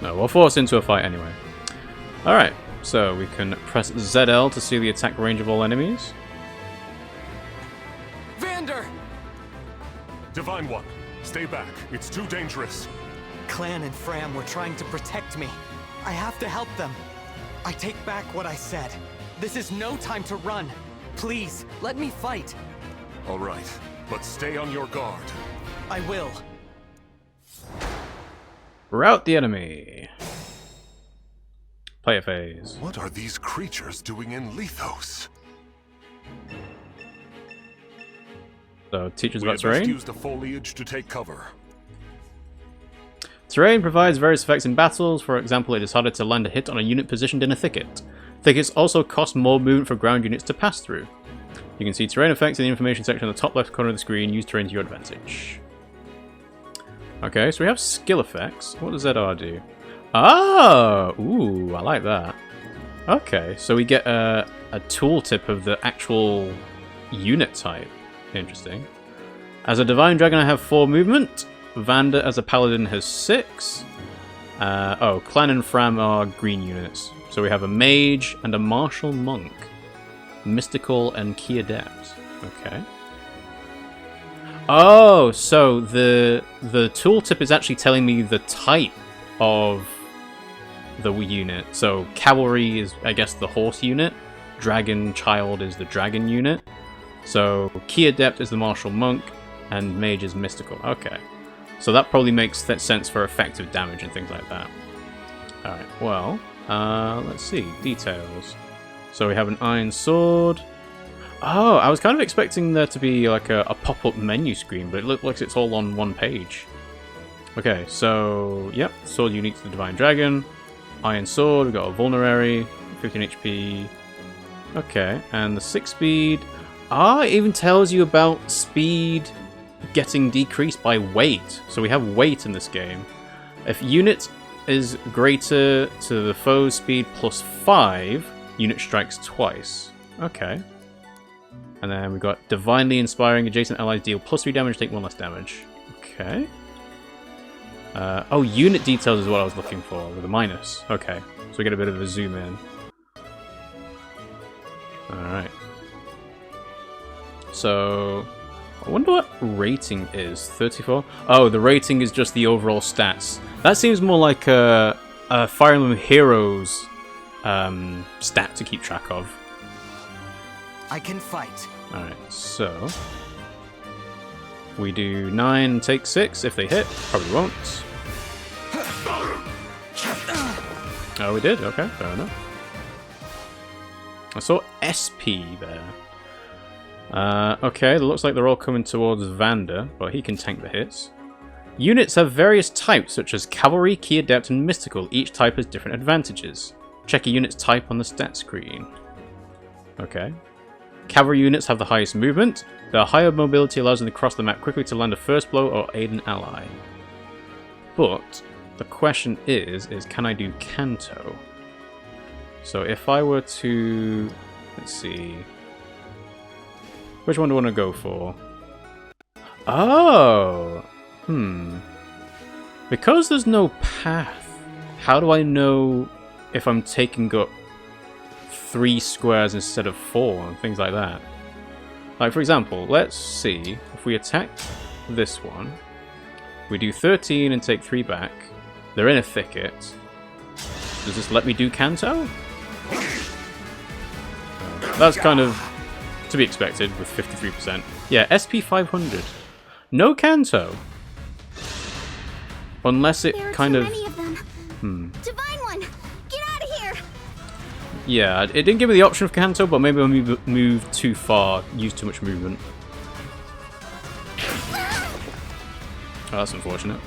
No, we'll force into a fight anyway. Alright, so we can press ZL to see the attack range of all enemies. Vander! Divine One, stay back. It's too dangerous. Clan and Fram were trying to protect me. I have to help them. I take back what I said. This is no time to run. Please, let me fight. All right, but stay on your guard. I will. Rout the enemy. Player phase. What are these creatures doing in Lethos? So, teaches We about have terrain. best use the foliage to take cover. Terrain provides various effects in battles. For example, it is harder to land a hit on a unit positioned in a thicket. Thickets also cost more movement for ground units to pass through. You can see terrain effects in the information section on the top left corner of the screen. Use terrain to your advantage. Okay, so we have skill effects. What does ZR do? Oh! Ooh, I like that. Okay, so we get a tooltip of the actual unit type. Interesting. As a Divine Dragon, I have 4 movement. Vander as a Paladin has 6. Clan and Fram are green units. So we have a Mage and a Martial Monk. Mystical and Key Adept. Okay. Oh, so the tooltip is actually telling me the type of the unit. So Cavalry is, I guess, the horse unit. Dragon Child is the dragon unit. So Key Adept is the Martial Monk, and Mage is Mystical. Okay. So that probably makes sense for effective damage and things like that. Alright, well, let's see. Details. So we have an Iron Sword. Oh, I was kind of expecting there to be like a pop-up menu screen, but it looks like it's all on one page. Okay, so, yep, sword unique to the Divine Dragon. Iron Sword, we've got a Vulnerary, 15 HP. Okay, and the 6 speed. Ah, it even tells you about speed getting decreased by weight. So we have weight in this game. If unit is greater to the foe's speed plus 5, unit strikes twice. Okay. And then we've got Divinely Inspiring. Adjacent allies deal plus 3 damage, take 1 less damage. Okay. Unit details is what I was looking for, with a minus. Okay. So we get a bit of a zoom in. Alright. So, I wonder what rating is. 34? Oh, the rating is just the overall stats. That seems more like a Fire Emblem Heroes stat to keep track of. I can fight. Alright, so we do 9 and take 6 if they hit. Probably won't. Oh, we did? Okay, fair enough. I saw SP there. Okay, it looks like they're all coming towards Vander, but he can tank the hits. Units have various types, such as Cavalry, Key Adept, and Mystical. Each type has different advantages. Check a unit's type on the stat screen. Okay. Cavalry units have the highest movement. Their higher mobility allows them to cross the map quickly to land a first blow or aid an ally. But the question is can I do Canto? So if I were to... let's see... which one do I want to go for? Oh! Because there's no path, how do I know if I'm taking up 3 squares instead of 4 and things like that? Like, for example, let's see if we attack this one. We do 13 and take 3 back. They're in a thicket. Does this let me do Canto? That's kind of to be expected with 53%. Yeah, SP 500. No Canto. Unless it kind of... Many of them. Divine One, get out of here! Yeah, it didn't give me the option of Canto, but maybe I moved too far, used too much movement. Oh, that's unfortunate.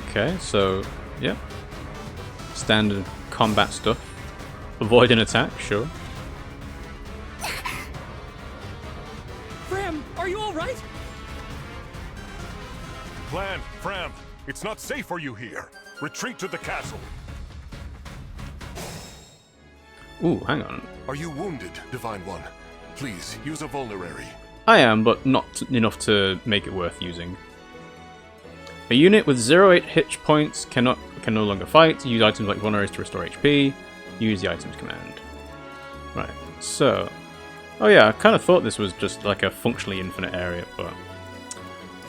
Okay, so, yeah. Standard combat stuff. Avoid an attack, sure. Fram, are you alright? Clan, Fram, it's not safe for you here. Retreat to the castle. Ooh, hang on. Are you wounded, Divine One? Please, use a vulnerary. I am, but not enough to make it worth using. A unit with 0-8 hit points can no longer fight. Use items like vulneraries to restore HP. Use the items command. Right, so... Oh yeah, I kind of thought this was just like a functionally infinite area, but...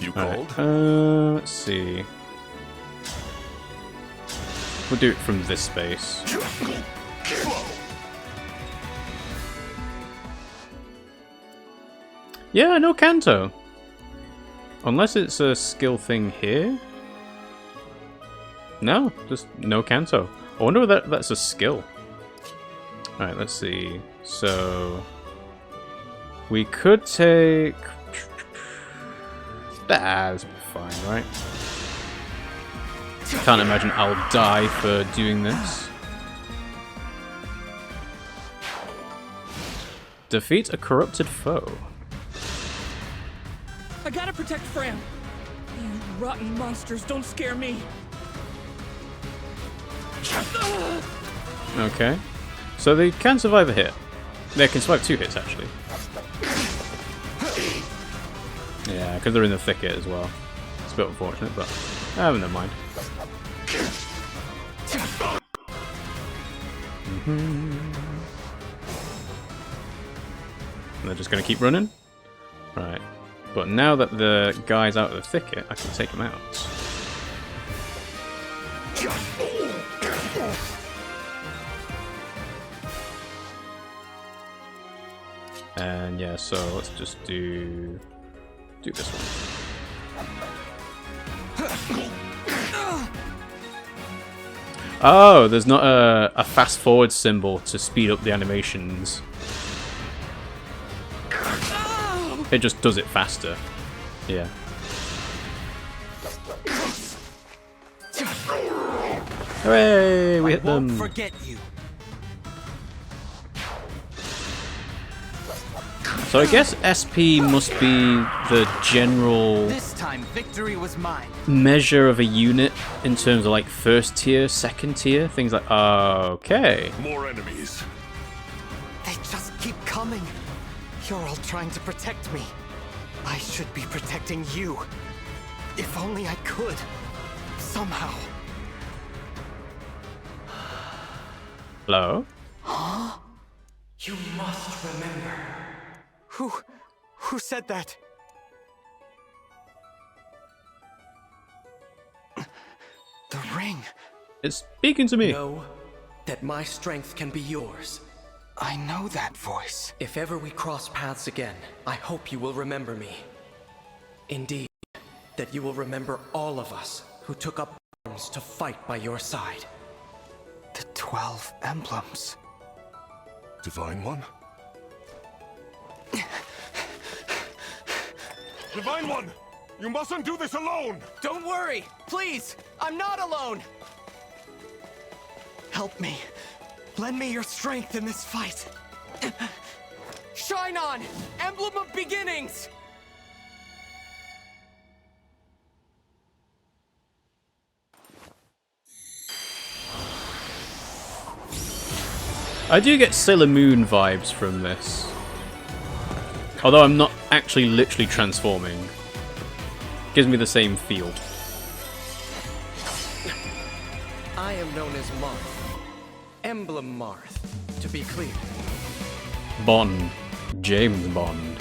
You called? Right. Let's see. We'll do it from this space. Yeah, no Kanto. Unless it's a skill thing here. No, just no Kanto. I wonder whether that's a skill. Alright, let's see. So... we could take... That's fine, right? Can't imagine I'll die for doing this. Defeat a corrupted foe. I gotta protect Fram. You rotten monsters don't scare me. Okay. So they can survive a hit. They can survive 2 hits, actually. Yeah, because they're in the thicket as well. It's a bit unfortunate, but never mind. And they're just going to keep running? Right. But now that the guy's out of the thicket, I can take him out. And yeah, so let's just do this one. Oh, there's not a fast forward symbol to speed up the animations. It just does it faster. Yeah. Hooray! We hit them. I won't forget you. So I guess SP must be the general This time, victory was mine. measure of a unit in terms of like first tier, second tier, things like. Okay. More enemies. They just keep coming. You're all trying to protect me. I should be protecting you. If only I could. Somehow. Hello. You must remember. Who said that? The ring. It's speaking to me. Know that my strength can be yours. I know that voice. If ever we cross paths again, I hope you will remember me. Indeed, that you will remember all of us who took up arms to fight by your side. The 12 emblems. Divine One? Divine One! You mustn't do this alone! Don't worry! Please! I'm not alone! Help me. Lend me your strength in this fight. Shine on! Emblem of Beginnings! I do get Sailor Moon vibes from this. Although I'm not actually literally transforming. Gives me the same feel. I am known as Marth. Emblem Marth, to be clear. Bond. James Bond.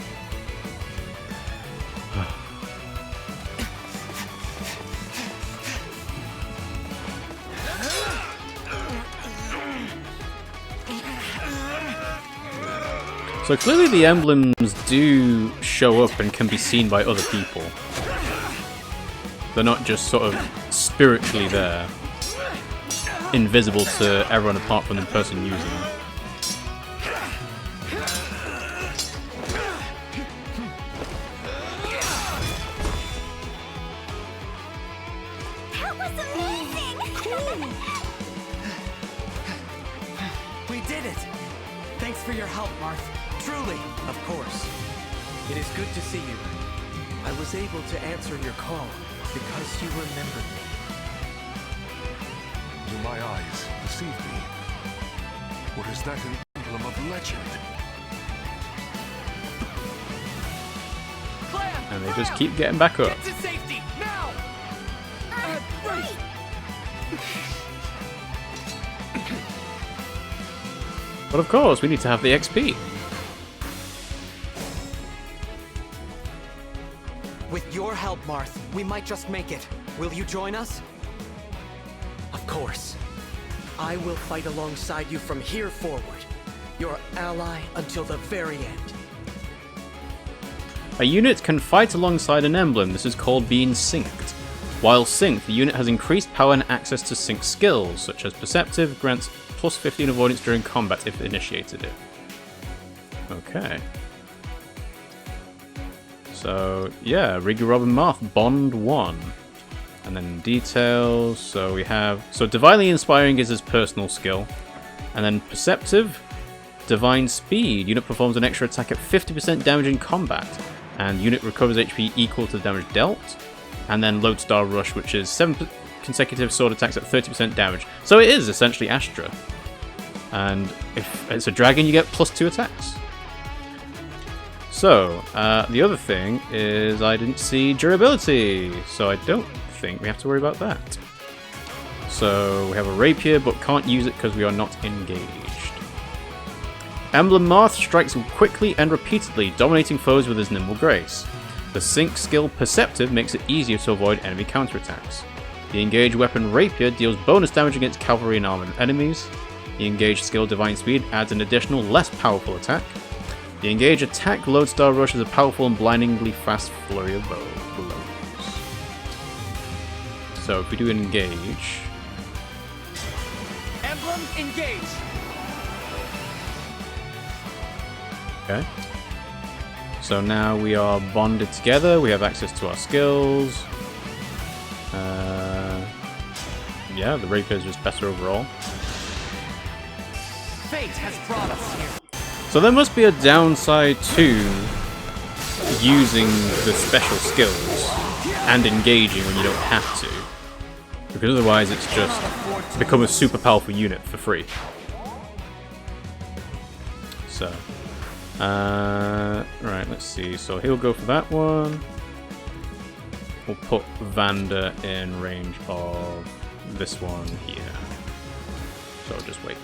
So clearly the emblems do show up and can be seen by other people. They're not just sort of spiritually there, invisible to everyone apart from the person using them. That was amazing! We did it! Thanks for your help, Marth. Truly. Of course. It is good to see you. I was able to answer your call because you remembered me. Do my eyes deceive me? Or is that an emblem of legend? And they just keep getting back up. Get to safety, now! Right. But of course, we need to have the XP. With your help, Marth, we might just make it. Will you join us? Of course. I will fight alongside you from here forward. Your ally until the very end. A unit can fight alongside an emblem. This is called being synced. While synced, the unit has increased power and access to sync skills, such as Perceptive, grants plus 15 avoidance during combat if initiated it. Okay. So, yeah, RiggyRob and Marth, Bond 1. And then details, so we have... So, Divinely Inspiring is his personal skill. And then Perceptive, Divine Speed. Unit performs an extra attack at 50% damage in combat. And unit recovers HP equal to the damage dealt. And then Lodestar Rush, which is 7 consecutive sword attacks at 30% damage. So it is essentially Astra. And if it's a dragon, you get plus 2 attacks. So, the other thing is I didn't see durability, so I don't think we have to worry about that. So, we have a rapier, but can't use it because we are not engaged. Emblem Marth strikes quickly and repeatedly, dominating foes with his nimble grace. The sync skill Perceptive makes it easier to avoid enemy counterattacks. The engaged weapon Rapier deals bonus damage against cavalry and armored enemies. The engaged skill Divine Speed adds an additional, less powerful attack. The engaged attack Lodestar Rush is a powerful and blindingly fast flurry of blows. So if we do engage... Emblem Engage! Okay. So now we are bonded together, we have access to our skills. Yeah, the rapier is just better overall. Fate has brought us here. So there must be a downside to using the special skills and engaging when you don't have to. Because otherwise it's just become a super powerful unit for free. So, right, let's see. So he'll go for that one. We'll put Vander in range of this one here. So I'll just wait.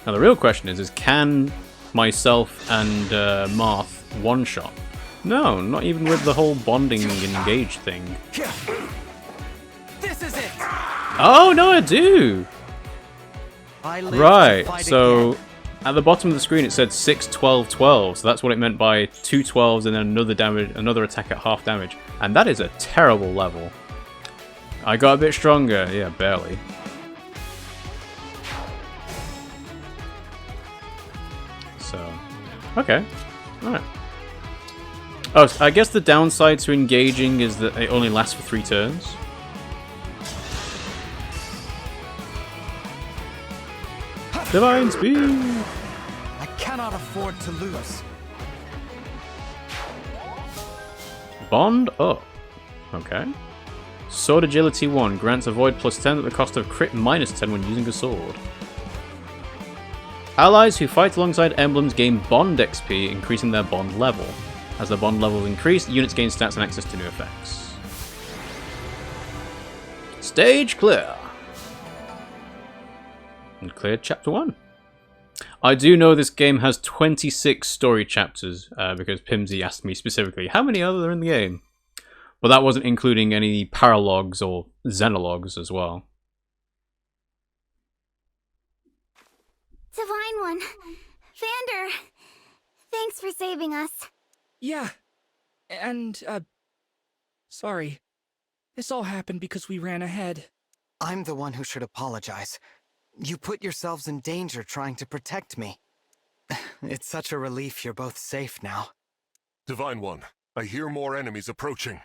Now the real question is can myself and Marth one-shot? No, not even with the whole bonding engage thing. This is it! Oh, no, I do! I live Right, to fight so again. at the bottom of the screen it said 6, 12, 12, so that's what it meant by 2 12s and then another attack at half damage. And that is a terrible level. I got a bit stronger, yeah, barely. So, okay, alright. Oh, so I guess the downside to engaging is that it only lasts for 3 turns. Divine Speed! I cannot afford to lose. Bond up. Okay. Sword Agility 1 grants avoid plus 10 at the cost of crit minus 10 when using a sword. Allies who fight alongside emblems gain Bond XP, increasing their Bond level. As their Bond levels increase, units gain stats and access to new effects. Stage clear! And cleared chapter 1. I do know this game has 26 story chapters, because Pimmsy asked me specifically, how many are there in the game? But that wasn't including any paralogs or xenologues as well. Divine One. Vander. Thanks for saving us. Yeah. And, sorry. This all happened because we ran ahead. I'm the one who should apologize. You put yourselves in danger trying to protect me. It's such a relief you're both safe now. Divine One, I hear more enemies approaching.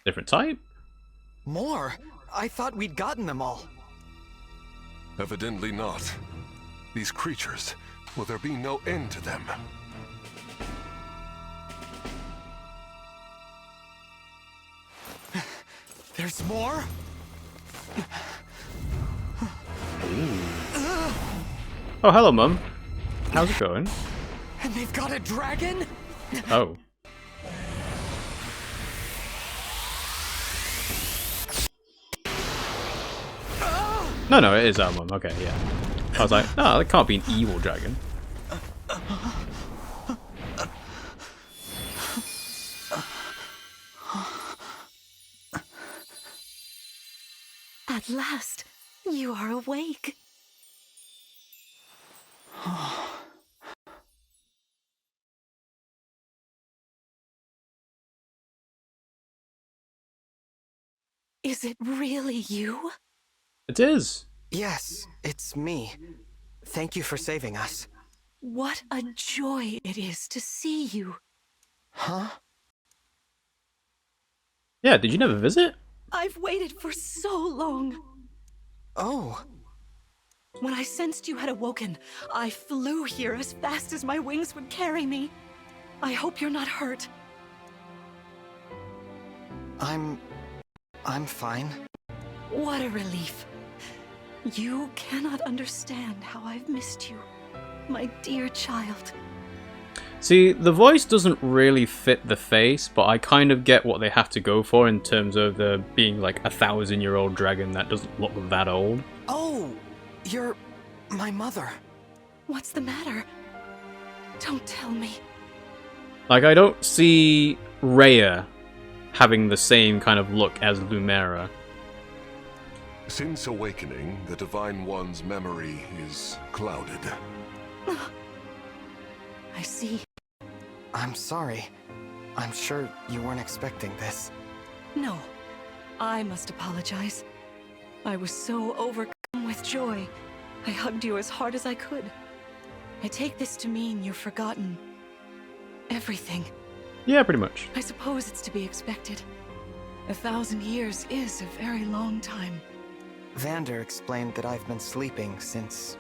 Different type? More? I thought we'd gotten them all. Evidently not. These creatures, will there be no end to them? There's more? Oh, hello, Mum. How's it going? And they've got a dragon? Oh. No, it is our Mum. Okay, yeah. I was like, oh, that can't be an evil dragon. At last, you are awake. Is it really you? It is. Yes, it's me. Thank you for saving us. What a joy it is to see you. Huh? Yeah, did you never visit? I've waited for so long. Oh. When I sensed you had awoken, I flew here as fast as my wings would carry me. I hope you're not hurt. I'm fine. What a relief. You cannot understand how I've missed you, my dear child. See, the voice doesn't really fit the face, but I kind of get what they have to go for in terms of the being like 1,000-year-old dragon that doesn't look that old. Oh, you're my mother. What's the matter? Don't tell me. Like, I don't see Rhea having the same kind of look as Lumera. Since awakening, the Divine One's memory is clouded. I see. I'm sorry. I'm sure you weren't expecting this. No, I must apologize. I was so overcome with joy. I hugged you as hard as I could. I take this to mean you've forgotten everything. Yeah, pretty much. I suppose it's to be expected. 1,000 years is a very long time. Vander explained that I've been sleeping since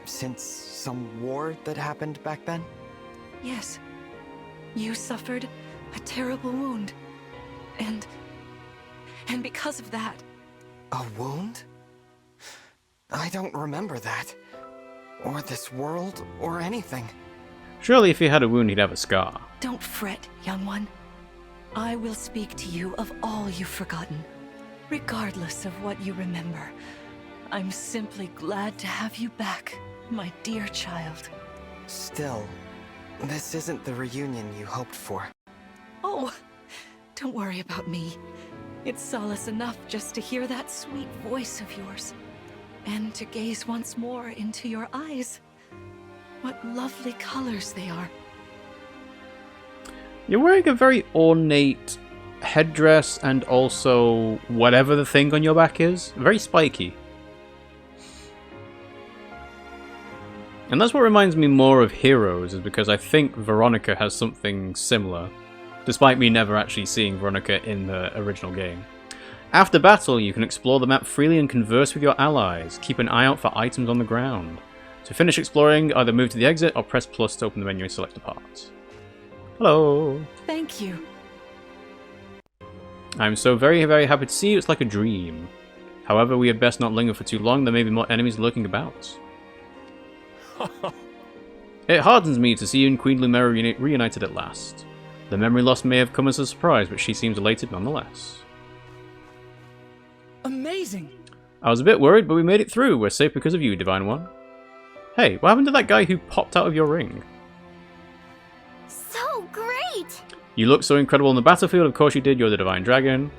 some war that happened back then? Yes. You suffered a terrible wound. And because of that... A wound? I don't remember that. Or this world, or anything. Surely if he had a wound, he'd have a scar. Don't fret, young one. I will speak to you of all you've forgotten. Regardless of what you remember, I'm simply glad to have you back, my dear child. Still, this isn't the reunion you hoped for. Oh, don't worry about me. It's solace enough just to hear that sweet voice of yours. And to gaze once more into your eyes. What lovely colors they are. You're wearing a very ornate headdress and also whatever the thing on your back is. Very spiky. And that's what reminds me more of Heroes, is because I think Veronica has something similar, despite me never actually seeing Veronica in the original game. After battle, you can explore the map freely and converse with your allies. Keep an eye out for items on the ground. To finish exploring, either move to the exit or press plus to open the menu and select a part. Hello! Thank you. I'm so very, very happy to see you. It's like a dream. However, we had best not linger for too long. There may be more enemies lurking about. It hardens me to see you and Queen Lumera reunited at last. The memory loss may have come as a surprise, but she seems elated nonetheless. Amazing! I was a bit worried, but we made it through. We're safe because of you, Divine One. Hey, what happened to that guy who popped out of your ring? So great! You look so incredible on the battlefield, of course you did, you're the Divine Dragon.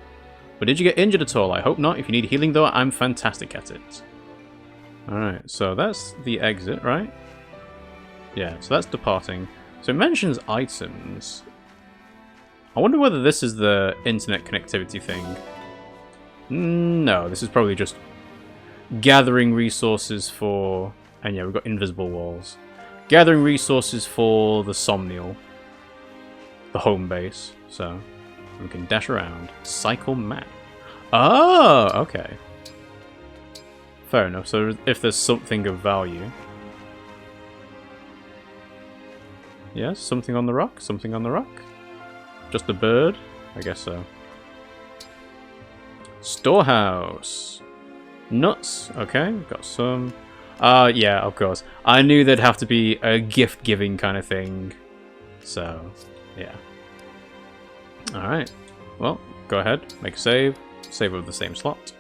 But did you get injured at all? I hope not. If you need healing though, I'm fantastic at it. Alright, so that's the exit, right? Yeah, so that's departing. So it mentions items. I wonder whether this is the internet connectivity thing. No, this is probably just gathering resources for... And yeah, we've got invisible walls. Gathering resources for the Somnial. The home base. So, we can dash around. Cycle map. Oh, okay. Fair enough. So if there's something of value. Yes, something on the rock? Something on the rock? Just a bird? I guess so. Storehouse. Nuts. Okay, got some. Yeah, of course. I knew there'd have to be a gift-giving kind of thing. So, yeah. Alright. Well, go ahead. Make a save. Save with the same slot.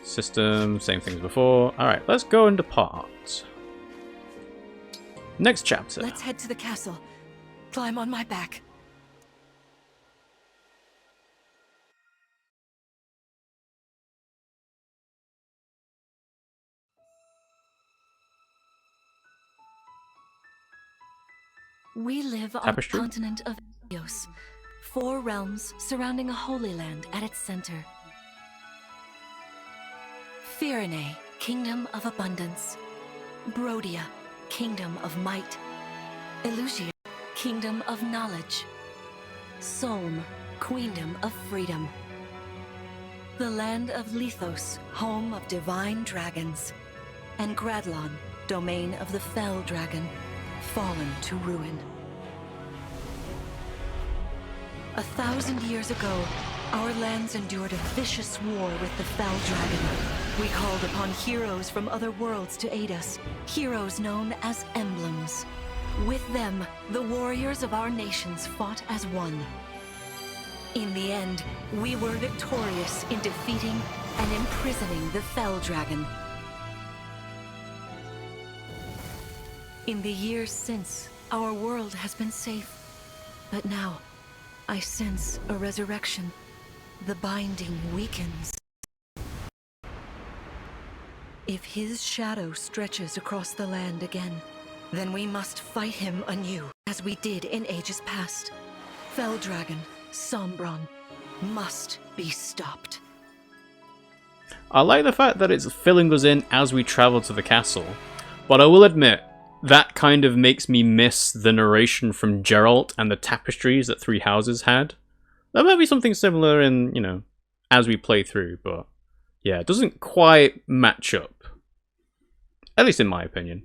System, same things before. Alright, let's go and depart. Next chapter. Let's head to the castle. Climb on my back. We live on Tapestry? the continent of Elyos, 4 realms surrounding a holy land at its center. Firene, kingdom of abundance. Brodia, kingdom of might. Elusia, kingdom of knowledge. Solm, queendom of freedom. The land of Lithos, home of divine dragons. And Gradlon, domain of the Fell Dragon, fallen to ruin. 1,000 years ago, our lands endured a vicious war with the Fell Dragon. We called upon heroes from other worlds to aid us, heroes known as emblems. With them, the warriors of our nations fought as one. In the end, we were victorious in defeating and imprisoning the Fell Dragon. In the years since, our world has been safe. But now, I sense a resurrection. The binding weakens. If his shadow stretches across the land again, then we must fight him anew, as we did in ages past. Fell Dragon Sombron must be stopped. I like the fact that it's filling us in as we travel to the castle, but I will admit, that kind of makes me miss the narration from Geralt and the tapestries that Three Houses had. There might be something similar in, you know, as we play through, but yeah, it doesn't quite match up. At least in my opinion.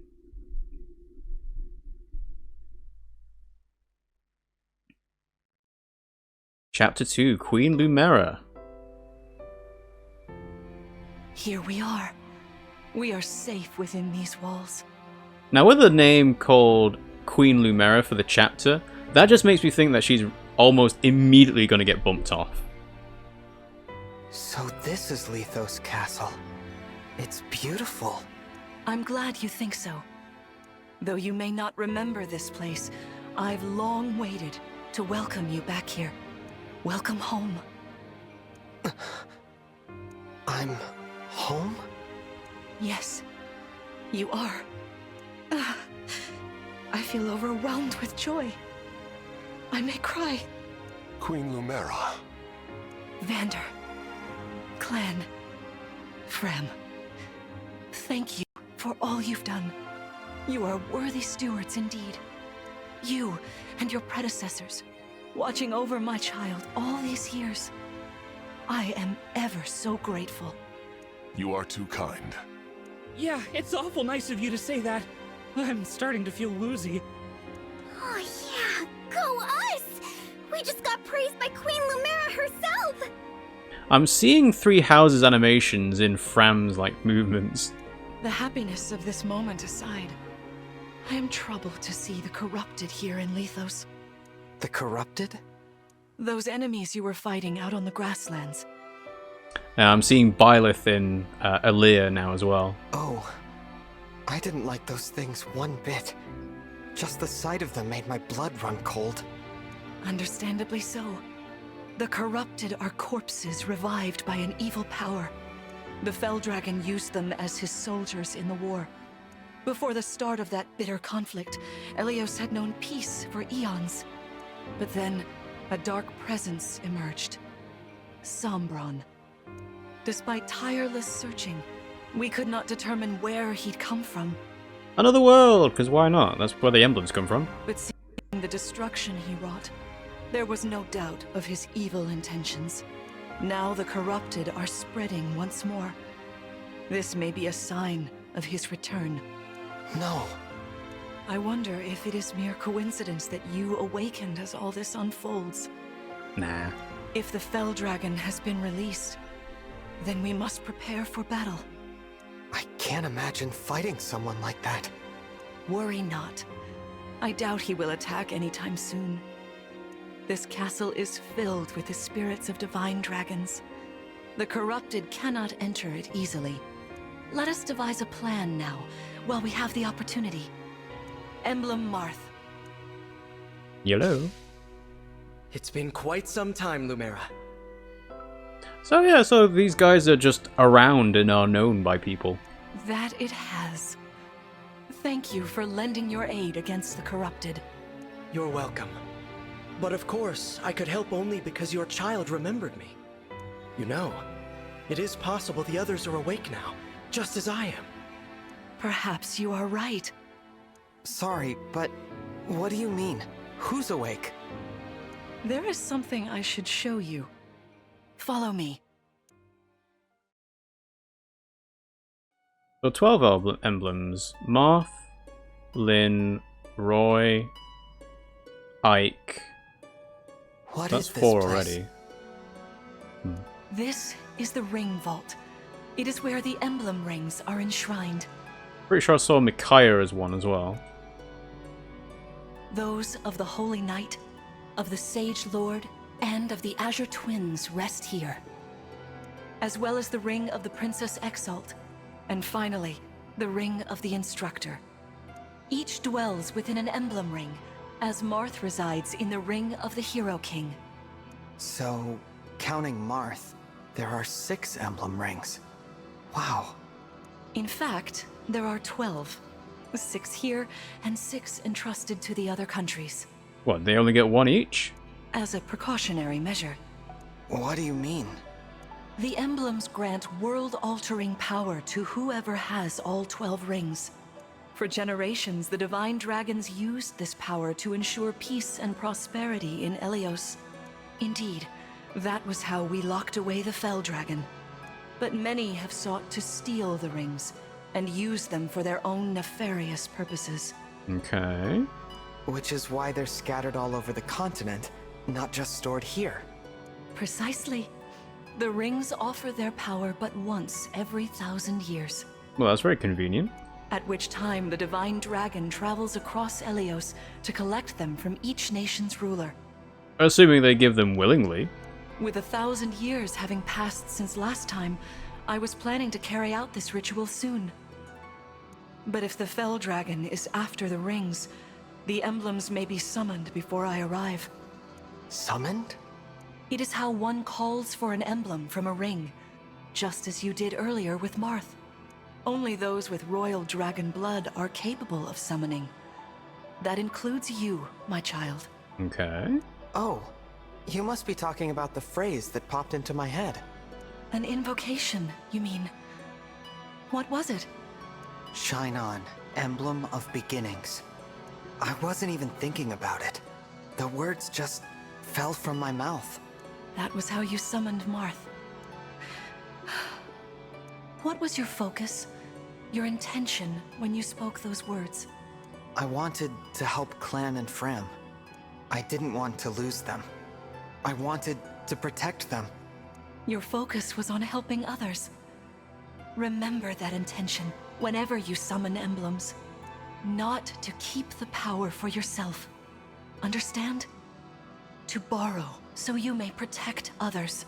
Chapter 2, Queen Lumera. Here we are. We are safe within these walls. Now with a name called Queen Lumera for the chapter, that just makes me think that she's almost immediately going to get bumped off. So this is Lithos Castle. It's beautiful. I'm glad you think so. Though you may not remember this place, I've long waited to welcome you back here. Welcome home. I'm home? Yes, you are. I feel overwhelmed with joy. I may cry. Queen Lumera. Vander, Clan, Frem, thank you for all you've done. You are worthy stewards indeed. You and your predecessors, watching over my child all these years. I am ever so grateful. You are too kind. Yeah, it's awful nice of you to say that. I'm starting to feel woozy. Oh yeah, go us! We just got praised by Queen Lumera herself! I'm seeing Three Houses animations in Fram's like movements. The happiness of this moment aside, I am troubled to see the corrupted here in Lithos. The corrupted? Those enemies you were fighting out on the grasslands. Now I'm seeing Byleth in Alear now as well. Oh, I didn't like those things one bit. Just the sight of them made my blood run cold. Understandably so. The corrupted are corpses revived by an evil power. The Fell Dragon used them as his soldiers in the war. Before the start of that bitter conflict, Elyos had known peace for eons. But then, a dark presence emerged. Sombron. Despite tireless searching, we could not determine where he'd come from. Another world, because why not? That's where the emblems come from. But seeing the destruction he wrought, there was no doubt of his evil intentions. Now the corrupted are spreading once more. This may be a sign of his return. No. I wonder if it is mere coincidence that you awakened as all this unfolds. Nah. If the Fell Dragon has been released, Then we must prepare for battle. I can't imagine fighting someone like that. Worry not. I doubt he will attack anytime soon. This castle is filled with the spirits of divine dragons. The corrupted cannot enter it easily. Let us devise a plan now, while we have the opportunity. Emblem Marth. Yellow. It's been quite some time, Lumera. So yeah, so these guys are just around and are known by people. That it has. Thank you for lending your aid against the corrupted. You're welcome. But of course, I could help only because your child remembered me. You know, it is possible the others are awake now, just as I am. Perhaps you are right. Sorry, but what do you mean? Who's awake? There is something I should show you. Follow me. So 12 emblems. Marth, Lynn, Roy, Ike. What That's is this 4 place? already. This is the Ring Vault. It is where the emblem rings are enshrined. Pretty sure I saw Micaiah as one as well. Those of the Holy Knight, of the Sage Lord, and of the Azure Twins rest here. As well as the Ring of the Princess Exalt, and finally, the Ring of the Instructor. Each dwells within an emblem ring, as Marth resides in the Ring of the Hero King. So, counting Marth, there are 6 emblem rings. Wow. In fact, there are 12. 6 here, and 6 entrusted to the other countries. What, they only get 1 each? As a precautionary measure. What do you mean? The emblems grant world-altering power to whoever has all 12 rings. For generations, the divine dragons used this power to ensure peace and prosperity in Elyos. Indeed, that was how we locked away the Fell Dragon. But many have sought to steal the rings and use them for their own nefarious purposes. Okay. Which is why they're scattered all over the continent, not just stored here. Precisely. The rings offer their power but once every 1,000 years. Well, that's very convenient. At which time the divine dragon travels across Elyos to collect them from each nation's ruler. Assuming they give them willingly. With 1,000 years having passed since last time, I was planning to carry out this ritual soon. But if the Fell Dragon is after the rings, the emblems may be summoned before I arrive. Summoned? It is how one calls for an emblem from a ring, just as you did earlier with Marth. Only those with royal dragon blood are capable of summoning. That includes you, my child. Okay. Oh, you must be talking about the phrase that popped into my head. An invocation, you mean? What was it? Shine on, emblem of beginnings. I wasn't even thinking about it. The words just fell from my mouth. That was how you summoned Marth. What was your focus, your intention when you spoke those words? I wanted to help Clan and Fram. I didn't want to lose them. I wanted to protect them. Your focus was on helping others. Remember that intention whenever you summon emblems. Not to keep the power for yourself. Understand? To borrow so you may protect others.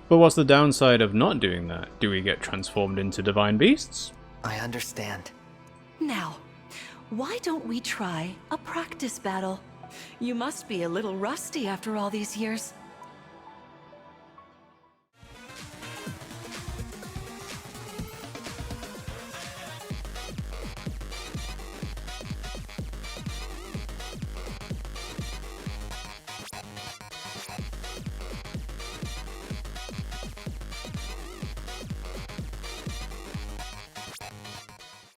But what's the downside of not doing that? Do we get transformed into divine beasts? I understand. Now, why don't we try a practice battle? You must be a little rusty after all these years.